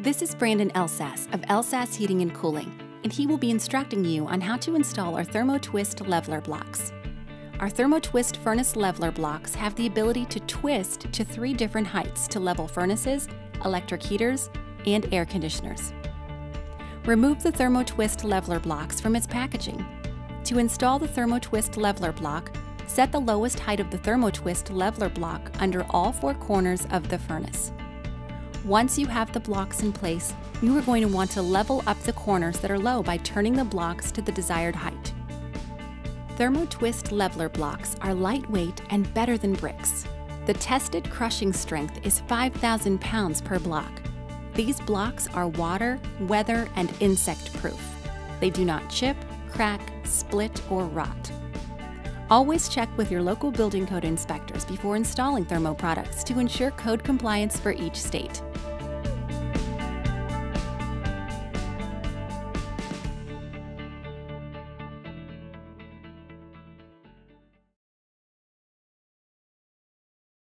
This is Brandon Elsass of Elsass Heating and Cooling, and he will be instructing you on how to install our ThermoTwist leveler blocks. Our ThermoTwist furnace leveler blocks have the ability to twist to 3 different heights to level furnaces, electric heaters, and air conditioners. Remove the ThermoTwist leveler blocks from its packaging. To install the ThermoTwist leveler block, set the lowest height of the ThermoTwist leveler block under all 4 corners of the furnace. Once you have the blocks in place, you are going to want to level up the corners that are low by turning the blocks to the desired height. ThermoTwist leveler blocks are lightweight and better than bricks. The tested crushing strength is 5,000 pounds per block. These blocks are water, weather, and insect proof. They do not chip, crack, split, or rot. Always check with your local building code inspectors before installing thermo products to ensure code compliance for each state.